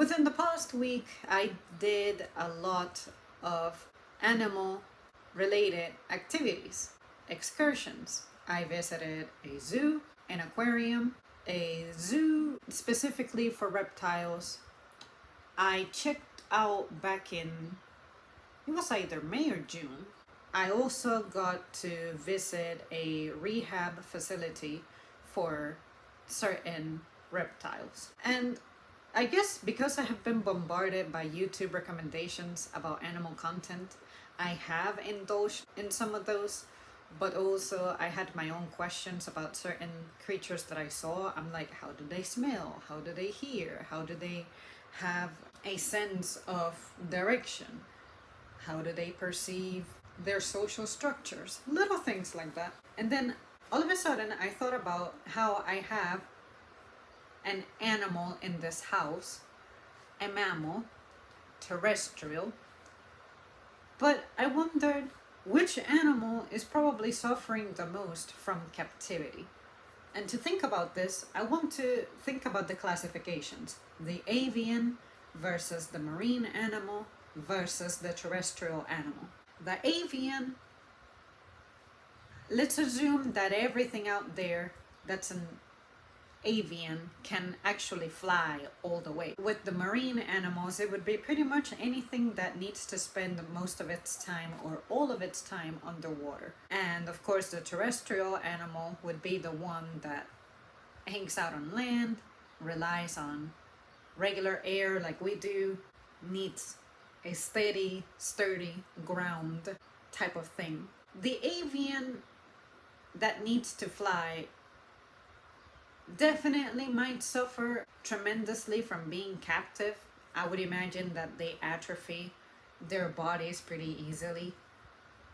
Within the past week, I did a lot of animal related activities, excursions. I visited a zoo, an aquarium, a zoo specifically for reptiles. I checked out back in, it was either May or June. I also got to visit a rehab facility for certain reptiles. And I guess because I have been bombarded by YouTube recommendations about animal content, I have indulged in some of those, but also I had my own questions about certain creatures that I saw. I'm like, how do they smell? How do they hear? How do they have a sense of direction? How do they perceive their social structures? Little things like that. And then all of a sudden, I thought about how I have an animal in this house, a mammal, terrestrial, but I wondered which animal is probably suffering the most from captivity. And to think about this, I want to think about the classifications: the avian versus the marine animal versus the terrestrial animal. The avian, let's assume that everything out there that's an avian can actually fly all the way. With the marine animals, it would be pretty much anything that needs to spend most of its time or all of its time underwater. And of course, the terrestrial animal would be the one that hangs out on land, relies on regular air like we do, needs a steady, sturdy ground type of thing. The avian that needs to fly definitely might suffer tremendously from being captive. I would imagine that they atrophy their bodies pretty easily.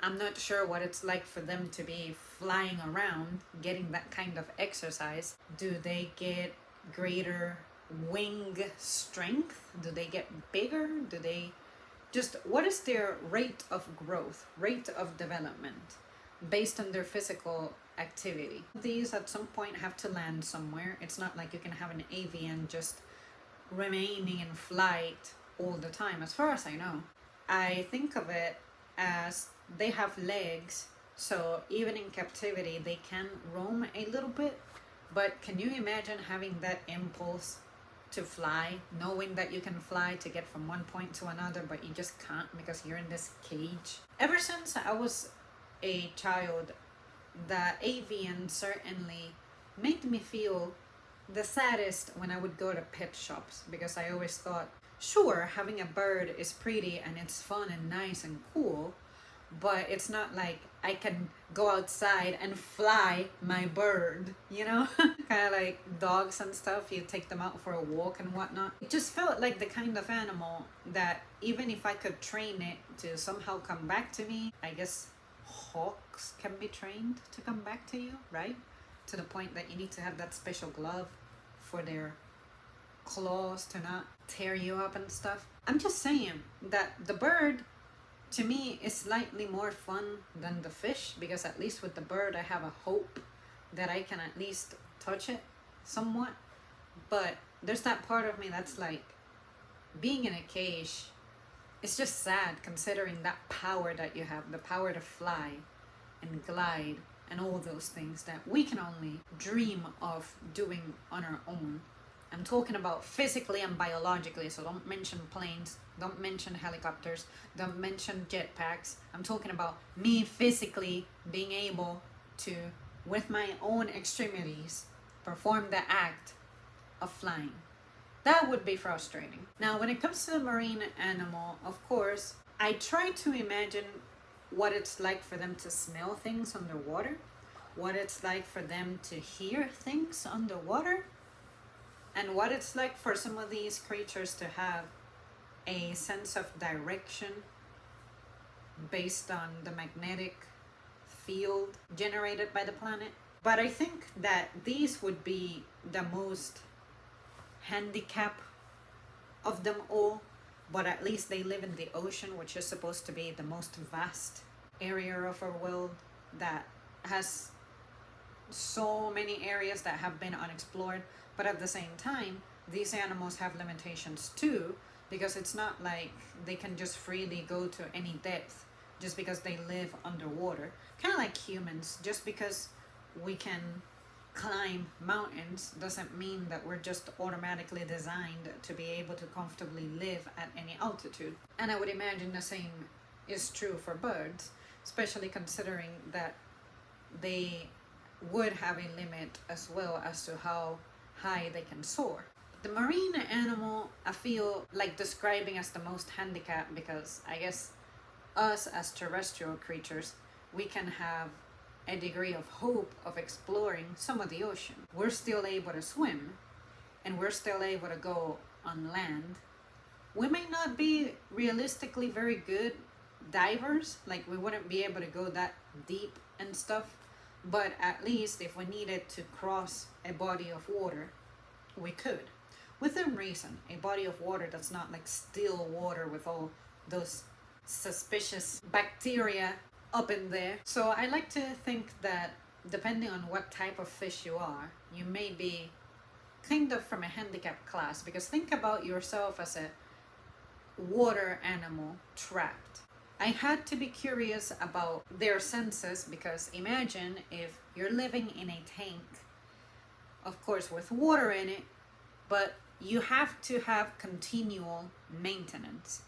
I'm not sure what it's like for them to be flying around, getting that kind of exercise. Do they get greater wing strength? Do they get bigger? Do they just, what is their rate of growth, rate of development based on their physical activity? These at some point have to land somewhere. It's not like you can have an avian just remaining in flight all the time, as far as I know. I think of it as they have legs, so even in captivity they can roam a little bit. But can you imagine having that impulse to fly, knowing that you can fly to get from one point to another, but you just can't because you're in this cage? Ever since I was a child, the avian certainly made me feel the saddest when I would go to pet shops, because I always thought, sure, having a bird is pretty and it's fun and nice and cool, but it's not like I can go outside and fly my bird, you know? Kind of like dogs and stuff, you take them out for a walk and whatnot. It just felt like the kind of animal that even if I could train it to somehow come back to me, I guess hawks can be trained to come back to you, right? To the point that you need to have that special glove for their claws to not tear you up and stuff. I'm just saying that the bird, to me, is slightly more fun than the fish, because at least with the bird I have a hope that I can at least touch it somewhat. But there's that part of me that's like, being in a cage, it's just sad considering that power that you have, the power to fly and glide and all those things that we can only dream of doing on our own. I'm talking about physically and biologically, so don't mention planes, don't mention helicopters, don't mention jetpacks. I'm talking about me physically being able to, with my own extremities, perform the act of flying. That would be frustrating. Now, when it comes to the marine animal, of course, I try to imagine what it's like for them to smell things underwater, what it's like for them to hear things underwater, and what it's like for some of these creatures to have a sense of direction based on the magnetic field generated by the planet. But I think that these would be the most handicap of them all, but at least they live in the ocean, which is supposed to be the most vast area of our world that has so many areas that have been unexplored. But at the same time, these animals have limitations too, because it's not like they can just freely go to any depth just because they live underwater. Kind of like humans, just because we can climb mountains doesn't mean that we're just automatically designed to be able to comfortably live at any altitude. And I would imagine the same is true for birds, especially considering that they would have a limit as well as to how high they can soar. The marine animal I feel like describing as the most handicapped, because I guess us as terrestrial creatures, we can have a degree of hope of exploring some of the ocean. We're still able to swim and we're still able to go on land. We may not be realistically very good divers, like we wouldn't be able to go that deep and stuff, but at least if we needed to cross a body of water, we could. Within reason, a body of water that's not like still water with all those suspicious bacteria up in there. So I like to think that depending on what type of fish you are, you may be kind of from a handicapped class, because think about yourself as a water animal trapped. I had to be curious about their senses, because imagine if you're living in a tank, of course with water in it, but you have to have continual maintenance.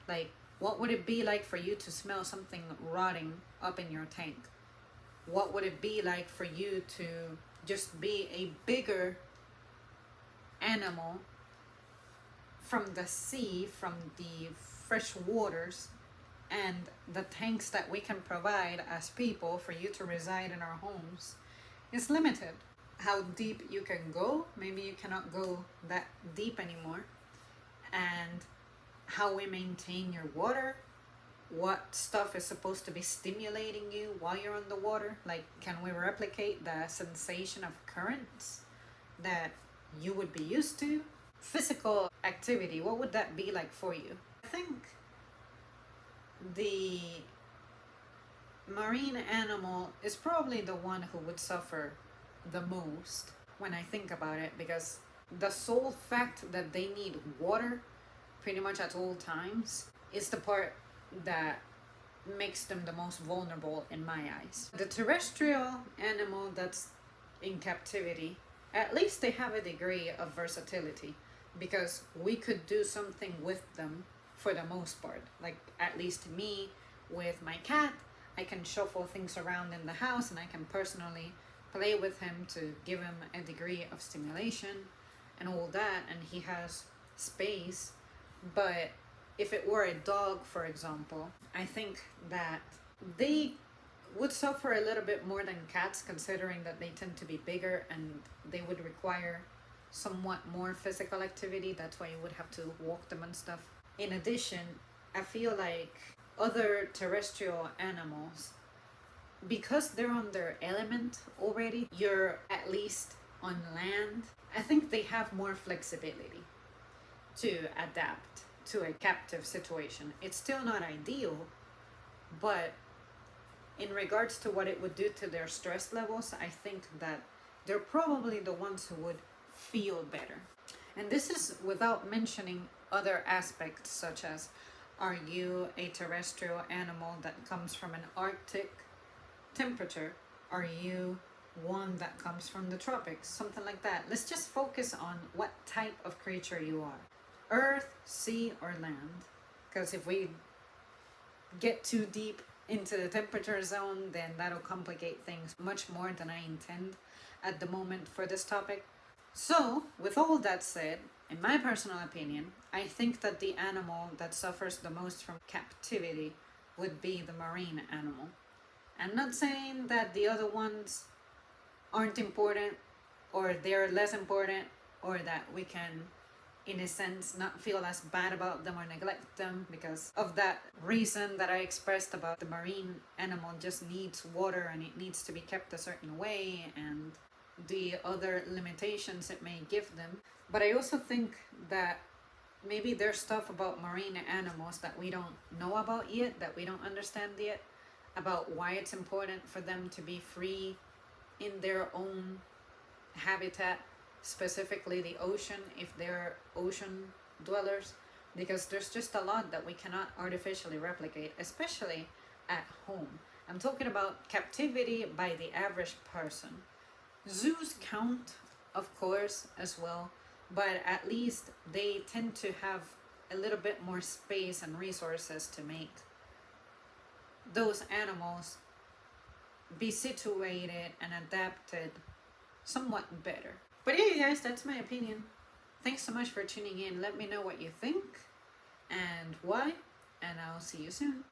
Like, what would it be like for you to smell something rotting up in your tank? What would it be like for you to just be a bigger animal from the sea, from the fresh waters, and the tanks that we can provide as people for you to reside in our homes is limited. How deep you can go, maybe you cannot go that deep anymore. And how we maintain your water, what stuff is supposed to be stimulating you while you're on the water. Like, can we replicate the sensation of currents that you would be used to? Physical activity, what would that be like for you? I think the marine animal is probably the one who would suffer the most when I think about it, because the sole fact that they need water pretty much at all times is the part that makes them the most vulnerable in my eyes. The terrestrial animal that's in captivity, at least they have a degree of versatility, because we could do something with them for the most part. Like, at least me with my cat, I can shuffle things around in the house and I can personally play with him to give him a degree of stimulation and all that, and he has space. But if it were a dog, for example, I think that they would suffer a little bit more than cats, considering that they tend to be bigger and they would require somewhat more physical activity. That's why you would have to walk them and stuff. In addition, I feel like other terrestrial animals, because they're on their element already, you're at least on land, I think they have more flexibility to adapt to a captive situation. It's still not ideal, but in regards to what it would do to their stress levels, I think that they're probably the ones who would feel better. And this is without mentioning other aspects, such as, are you a terrestrial animal that comes from an Arctic temperature? Are you one that comes from the tropics? Something like that. Let's just focus on what type of creature you are. Earth, sea, or land. Because if we get too deep into the temperature zone, then that'll complicate things much more than I intend at the moment for this topic. So, with all that said, in my personal opinion, I think that the animal that suffers the most from captivity would be the marine animal. I'm not saying that the other ones aren't important, or they're less important, or that we can, in a sense, not feel as bad about them or neglect them because of that reason that I expressed about the marine animal just needs water and it needs to be kept a certain way, and the other limitations it may give them. But I also think that maybe there's stuff about marine animals that we don't know about yet, that we don't understand yet, about why it's important for them to be free in their own habitat, specifically the ocean, if they're ocean dwellers, because there's just a lot that we cannot artificially replicate, especially at home. I'm talking about captivity by the average person. Zoos count, of course, as well, but at least they tend to have a little bit more space and resources to make those animals be situated and adapted somewhat better. But yeah, guys, that's my opinion. Thanks so much for tuning in. Let me know what you think and why, and I'll see you soon.